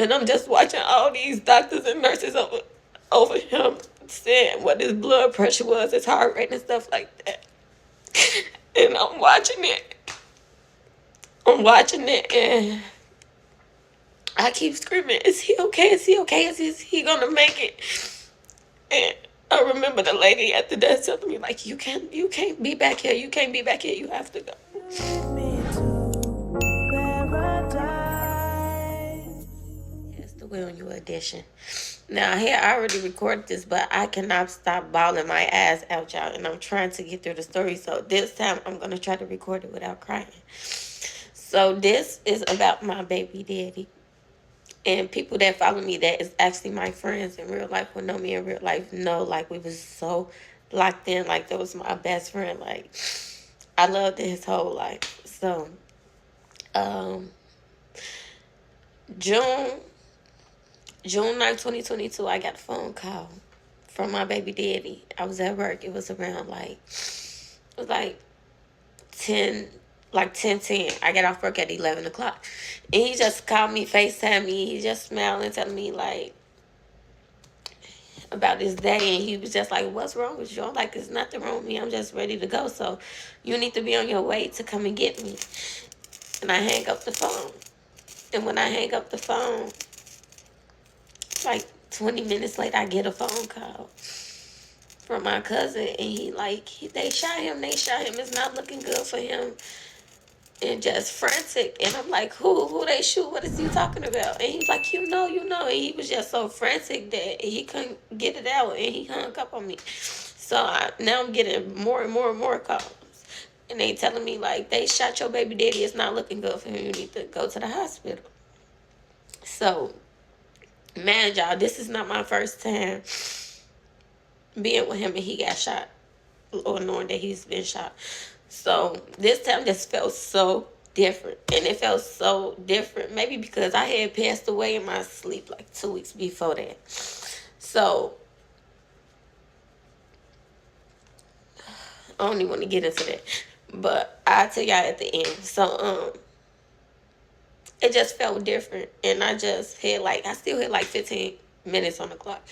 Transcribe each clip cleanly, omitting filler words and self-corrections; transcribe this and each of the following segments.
And I'm just watching all these doctors and nurses over him saying what his blood pressure was, his heart rate and stuff like that. And I'm watching it. I'm watching it and I keep screaming, is he okay? Is he okay? Is he gonna make it? And I remember the lady at the desk telling me, like, you can't be back here. You can't be back here. You have to go. It's the Will You edition. Now, here, I already recorded this, but I cannot stop bawling my ass out, y'all. And I'm trying to get through the story. So this time, I'm going to try to record it without crying. So this is about my baby daddy. And people that follow me that is actually my friends in real life who know me in real life know, like, we was so locked in. Like, that was my best friend. Like, I loved his whole life. So, June 9th, 2022, I got a phone call from my baby daddy. I was at work. It was around, like, it was like 10, like 10:10. I got off work at 11 o'clock. And he just called me, FaceTime me. He just smiling, telling me, like, about this day. And he was just like, what's wrong with you? I'm like, there's nothing wrong with me. I'm just ready to go. So you need to be on your way to come and get me. And I hang up the phone. And when I hang up the phone, like 20 minutes later, I get a phone call from my cousin. And he like, they shot him. It's not looking good for him. And just frantic. And I'm like, who they shoot? What is he talking about? And he's like, you know. And he was just so frantic that he couldn't get it out. And he hung up on me. So now I'm getting more and more calls. And they telling me, like, they shot your baby daddy. It's not looking good for him. You need to go to the hospital. So, man, y'all, this is not my first time being with him and he got shot. Or knowing that he's been shot. So this time just felt so different. And it felt so different. Maybe because I had passed away in my sleep like 2 weeks before that. So I don't even want to get into that. But I'll tell y'all at the end. So it just felt different. And I just had like, I still had like 15 minutes on the clock.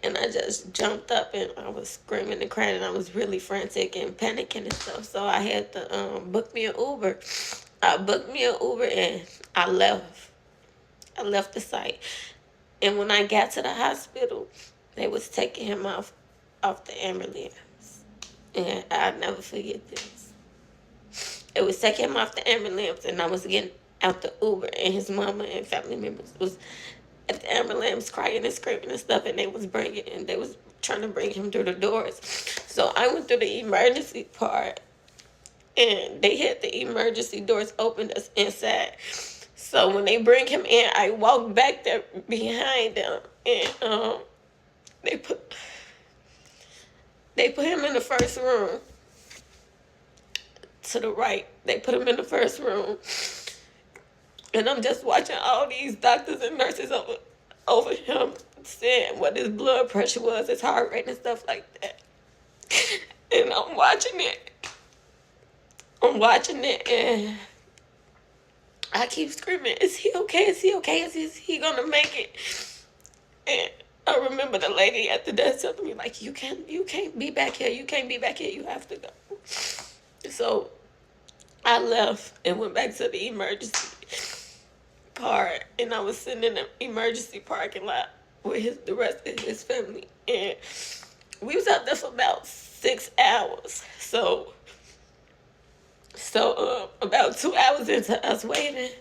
And I just jumped up and I was screaming and crying and I was really frantic and panicking and stuff. So I had to book me an Uber. I booked me an Uber and I left. I left the site. And when I got to the hospital, they was taking him off the ambulance. And I'll never forget this. It was taking him off the ambulance and I was getting out the Uber and his mama and family members was at the ambulance crying and screaming and stuff, and they was trying to bring him through the doors. So I went through the emergency part and they had the emergency doors open us inside. So when they bring him in, I walk back there behind them and they put him in the first room to the right. They put him in the first room. And I'm just watching all these doctors and nurses over him saying what his blood pressure was, his heart rate and stuff like that. And I'm watching it. And I keep screaming, is he okay? Is he okay? Is he gonna make it? And I remember the lady at the desk telling me, like, you can't be back here. You can't be back here. You have to go. So I left and went back to the emergency part, and I was sitting in the emergency parking lot with the rest of his family, and we was out there for about 6 hours. So about 2 hours into us waiting,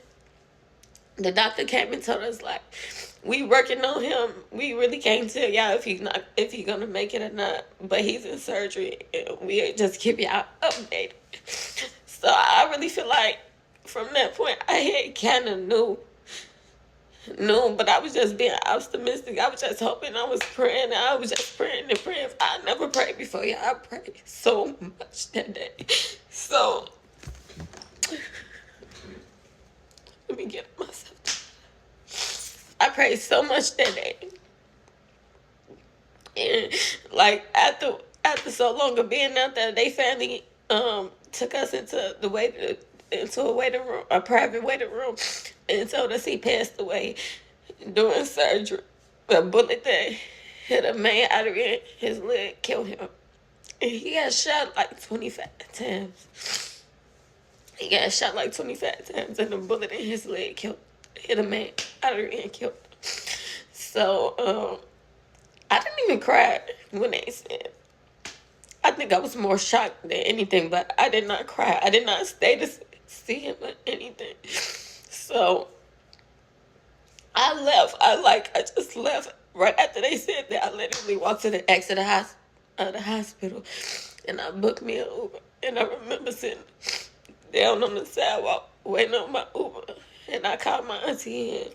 the doctor came and told us, like, we working on him. We really can't tell y'all if he's gonna make it or not, but he's in surgery, and we just keep y'all updated. So I really feel like from that point I had kind of knew, but I was just being optimistic. I was just hoping. I was praying. I was just praying and praying. I never prayed before. Yeah, I prayed so much that day. So let me get myself. I prayed so much that day, and like after so long of being out there, they finally took us into a waiting room, a private waiting room, and told us he passed away. doing surgery. A bullet that hit a main artery in his leg killed him. And he got shot like 25 times. He got shot like 25 times, and the bullet in his leg hit a main artery and killed him. So, I didn't even cry when they said. I think I was more shocked than anything, but I did not cry. I did not stay to see him or anything. So I left. I just left right after they said that. I literally walked to the exit of the hospital, and I booked me an Uber. And I remember sitting down on the sidewalk waiting on my Uber, and I called my auntie in,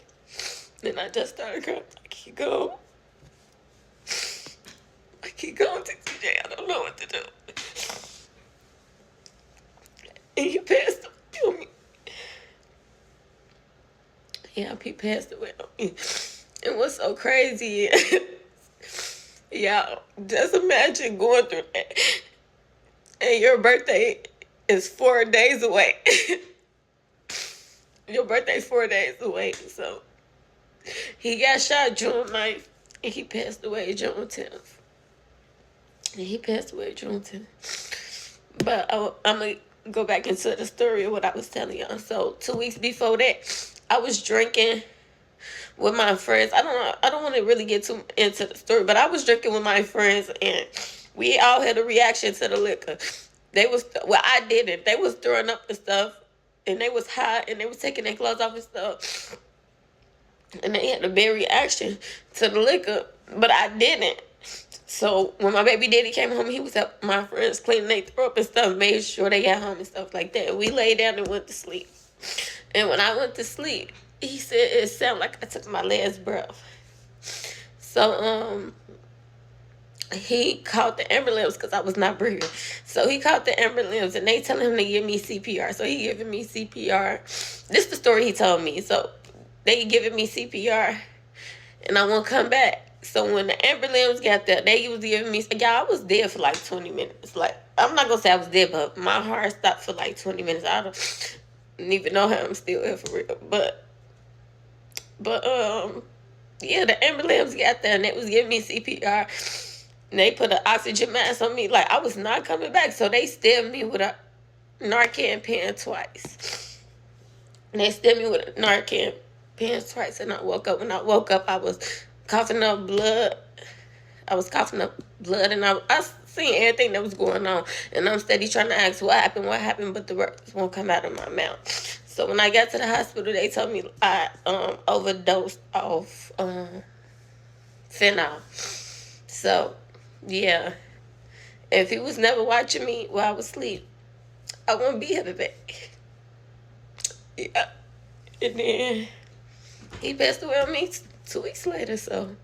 and I just started crying. I keep going. I keep going to TJ. I don't know what to do. And he passed away on me. Yeah, he passed away on me. And what's so crazy is, y'all, just imagine going through that. And your birthday is 4 days away. Your birthday's 4 days away. So he got shot June 9th, and he passed away June 10th. And he passed away June 10th. But I'm going to go back into the story of what I was telling y'all. So 2 weeks before that, I was drinking with my friends. I don't want to really get too into the story, but I was drinking with my friends, and we all had a reaction to the liquor. I didn't. They was throwing up and stuff, and they was hot, and they was taking their clothes off and stuff, and they had a bad reaction to the liquor, but I didn't. So when my baby daddy came home, he was helping my friends cleaning their throw up and stuff, made sure they got home and stuff like that. We laid down and went to sleep. And when I went to sleep, he said it sounded like I took my last breath. So he called the ambulance because I was not breathing. So he called the ambulance, and they telling him to give me CPR. So he giving me CPR. This is the story he told me. So they giving me CPR, and I won't come back. So when the ambulance got there, they was giving me, y'all, I was dead for like 20 minutes. Like, I'm not going to say I was dead, but my heart stopped for like 20 minutes. I don't even know how I'm still here for real. But yeah, the ambulance got there, and they was giving me CPR. And they put an oxygen mask on me. Like, I was not coming back. So they stabbed me with a Narcan pen twice. And they stabbed me with a Narcan pen twice, and I woke up. When I woke up, I was coughing up blood. And I seen everything that was going on. And I'm steady trying to ask what happened, but the words won't come out of my mouth. So when I got to the hospital, they told me I overdosed off fentanyl. So, yeah. If he was never watching me while I was asleep, I wouldn't be here today. Yeah. And then he passed away on me 2 weeks later, so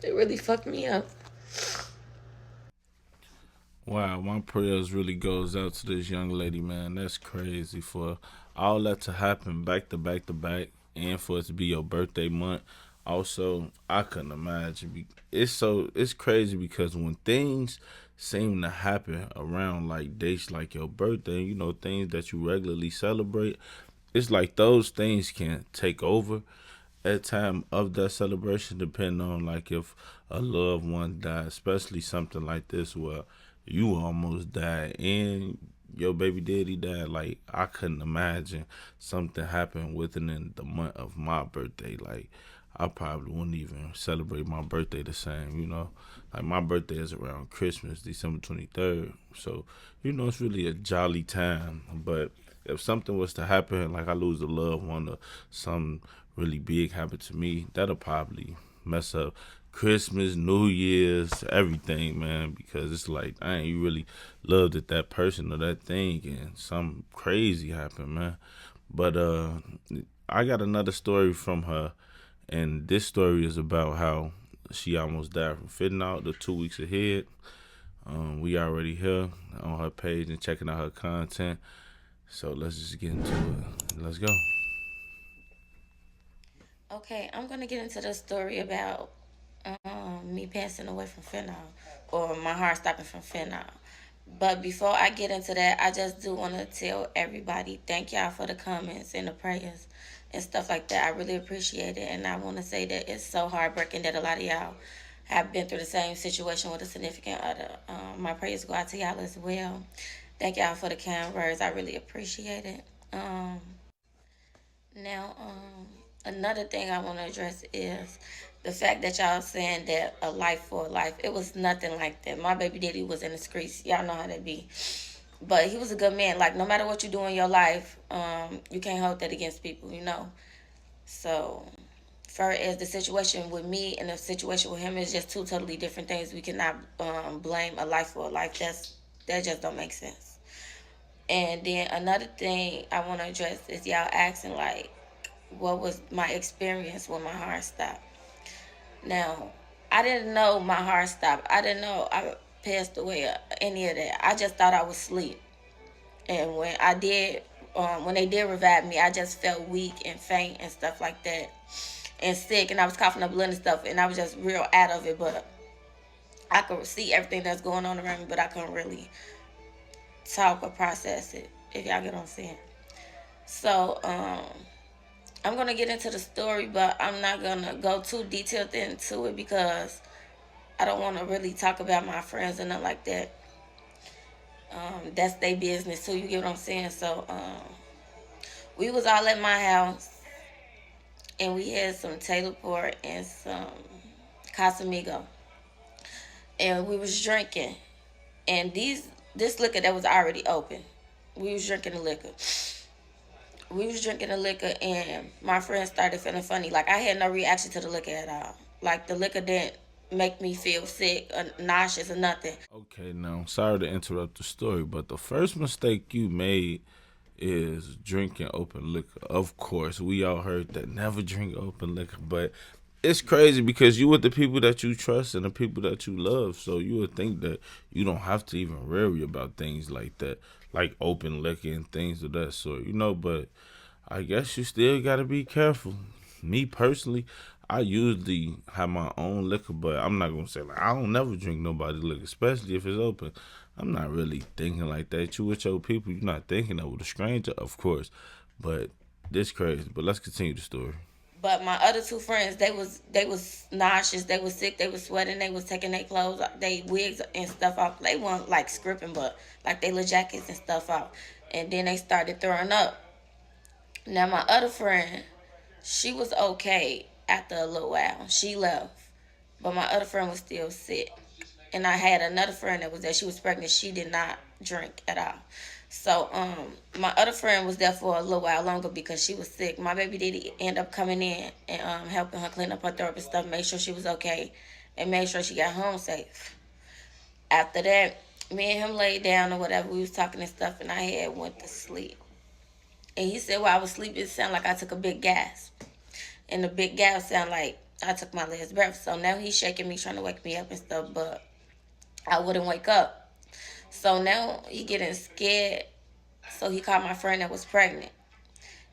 it really fucked me up. Wow, my prayers really goes out to this young lady, man. That's crazy for all that to happen back to back to back, and for it to be your birthday month. Also, I couldn't imagine. It's crazy because when things seem to happen around like dates like your birthday, things that you regularly celebrate, it's like those things can take over at time of that celebration, depending on like if a loved one died, especially something like this where you almost died and your baby daddy died. Like, I couldn't imagine something happen within the month of my birthday. Like, I probably wouldn't even celebrate my birthday the same. Like, my birthday is around Christmas, December 23rd. So, it's really a jolly time. But if something was to happen, like I lose a loved one or something really big happen to me, that'll probably mess up Christmas, New Year's, everything, man, because it's like I ain't really loved it, that person or that thing, and something crazy happened, man. But I got another story from her, and this story is about how she almost died from fentanyl the 2 weeks ahead. We already here on her page and checking out her content. So let's just get into it. Let's go. Okay, I'm gonna get into the story about me passing away from fentanyl, or my heart stopping from fentanyl. But before I get into that, I just do want to tell everybody thank y'all for the comments and the prayers and stuff like that. I really appreciate it, and I want to say that it's so heartbreaking that a lot of y'all have been through the same situation with a significant other. My prayers go out to y'all as well. Thank y'all for the kind words. I really appreciate it. Now, another thing I want to address is the fact that y'all saying that a life for a life. It was nothing like that. My baby daddy was in the streets. Y'all know how that be. But he was a good man. Like, no matter what you do in your life, you can't hold that against people, you know. So, far as the situation with me and the situation with him is just two totally different things. We cannot blame a life for a life. That just don't make sense. And then another thing I want to address is y'all asking like, what was my experience when my heart stopped? Now, I didn't know my heart stopped. I didn't know I passed away or any of that. I just thought I was asleep. And when they did revive me, I just felt weak and faint and stuff like that, and sick, and I was coughing up blood and stuff, and I was just real out of it. But I could see everything that's going on around me, but I couldn't really talk or process it. If y'all get what I'm saying. So, I'm gonna get into the story, but I'm not gonna go too detailed into it because I don't want to really talk about my friends and nothing like that. That's their business too. You get what I'm saying? So, we was all at my house, and we had some Taylor Port and some Casamigo, and we was drinking, and this liquor that was already open. We was drinking the liquor. And my friend started feeling funny. Like, I had no reaction to the liquor at all. Like, the liquor didn't make me feel sick or nauseous or nothing. Okay, now sorry to interrupt the story, but the first mistake you made is drinking open liquor. Of course, we all heard that never drink open liquor, but it's crazy because you with the people that you trust and the people that you love, so you would think that you don't have to even worry about things like that, like open liquor and things of that sort, but I guess you still gotta be careful. Me personally, I usually have my own liquor, but I'm not gonna say like I don't never drink nobody's liquor, especially if it's open. I'm not really thinking like that. You with your people, you're not thinking that with a stranger, of course. But this crazy. But let's continue the story. But my other two friends, they was nauseous, they was sick, they was sweating, they was taking their clothes, they wigs and stuff off. They weren't like scripting, but like they little jackets and stuff off. And then they started throwing up. Now my other friend, she was okay after a little while. She left. But my other friend was still sick. And I had another friend that was there. She was pregnant. She did not drink at all. So my other friend was there for a little while longer because she was sick. My baby did end up coming in and helping her clean up her throat and stuff, make sure she was okay, and make sure she got home safe. After that, me and him laid down or whatever. We was talking and stuff, and I had went to sleep. And he said while I was sleeping, it sounded like I took a big gasp. And the big gasp sounded like I took my last breath. So now he's shaking me, trying to wake me up and stuff, but I wouldn't wake up. So now he getting scared. So he called my friend that was pregnant.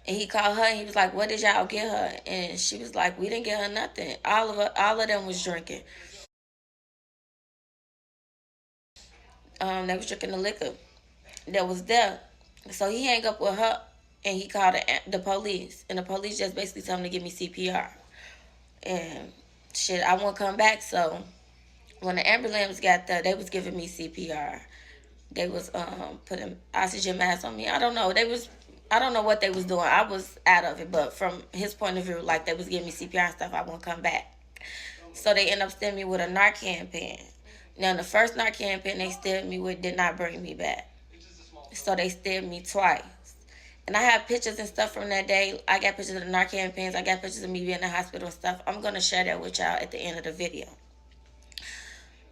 And he called her and he was like, "What did y'all get her?" And she was like, "We didn't get her nothing. All of them was drinking. They was drinking the liquor that was there." So he hang up with her and he called the police. And the police just basically told him to give me CPR. And shit, I won't come back. So when the ambulance got there, they was giving me CPR. They was putting oxygen masks on me. I don't know what they was doing. I was out of it, but from his point of view, like they was giving me CPR and stuff, I won't come back. So they end up sending me with a Narcan pen. Now the first Narcan pen they stabbed me with did not bring me back. So they stabbed me twice. And I have pictures and stuff from that day. I got pictures of the Narcan pens. I got pictures of me being in the hospital and stuff. I'm gonna share that with y'all at the end of the video.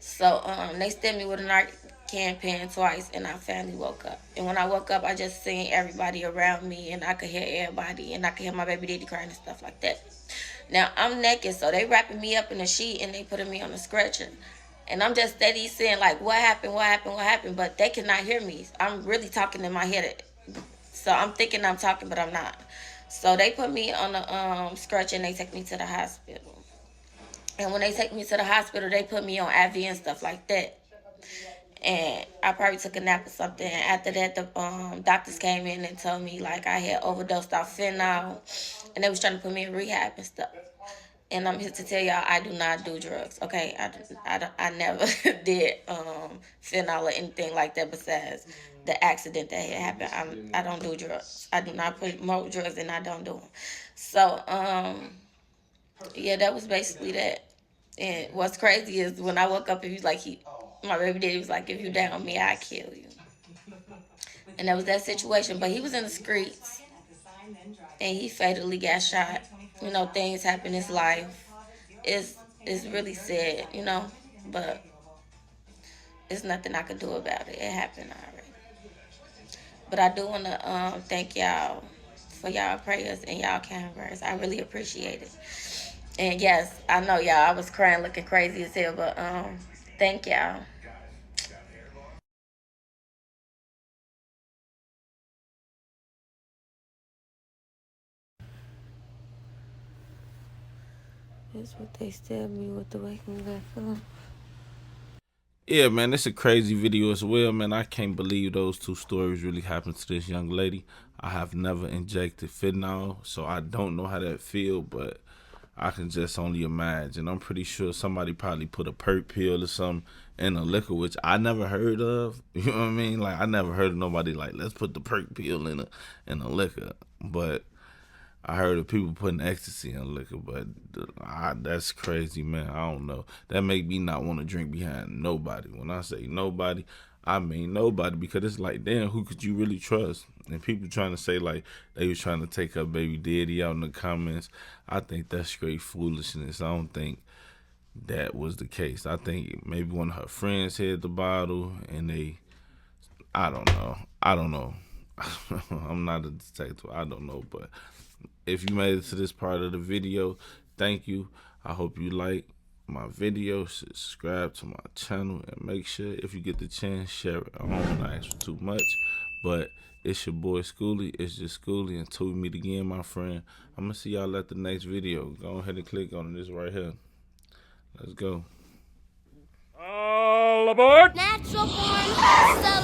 So they stabbed me with a Narcan pen twice, and I finally woke up. And when I woke up, I just seen everybody around me, and I could hear everybody, and I could hear my baby daddy crying and stuff like that. Now I'm naked, so they wrapping me up in a sheet and they putting me on a stretcher. And I'm just steady saying like, "What happened? What happened? What happened?" But they cannot hear me. I'm really talking in my head, so I'm thinking I'm talking, but I'm not. So they put me on the stretcher and they take me to the hospital. And when they take me to the hospital, they put me on IV and stuff like that. and I probably took a nap or something. After that, the doctors came in and told me like I had overdosed off fentanyl, and they was trying to put me in rehab and stuff. And I'm here to tell y'all I do not do drugs. Okay, I never did fentanyl or anything like that besides the accident that had happened. I don't do drugs. I do not promote drugs, and I don't do them. So yeah, that was basically that. And what's crazy is when I woke up, he was like, my baby daddy was like, if you down me, I kill you. And that was that situation. But he was in the streets, and he fatally got shot. You know, things happen in his life. It's really sad, you know, but it's nothing I could do about it. It happened already. But I do want to thank y'all for y'all prayers and y'all kind words. I really appreciate it. And yes, I know y'all. I was crying, looking crazy as hell, but thank y'all. That's what they stabbed me with the waking back up. Yeah, man, it's a crazy video as well, man. I can't believe those two stories really happened to this young lady. I have never injected fentanyl, so I don't know how that feel, but I can just only imagine. I'm pretty sure somebody probably put a perk pill or something in a liquor, which I never heard of. You know what I mean? Like I never heard of nobody like, let's put the perk pill in a liquor. But I heard of people putting ecstasy in liquor, but that's crazy, man. I don't know. That make me not want to drink behind nobody. When I say nobody, I mean nobody, because it's like, damn, who could you really trust? And people trying to say like they was trying to take her baby daddy out in the comments. I think that's straight foolishness. I don't think that was the case. I think maybe one of her friends had the bottle and I don't know. I don't know. I'm not a detective. I don't know, but if you made it to this part of the video, thank you. I hope you like my video, subscribe to my channel, and make sure if you get the chance, share it. I don't want to ask for too much, but it's your boy Schooly. It's just Schooly. Until we meet again, my friend, I'm going to see y'all at the next video. Go ahead and click on this right here. Let's go. All aboard! Natural born hustle.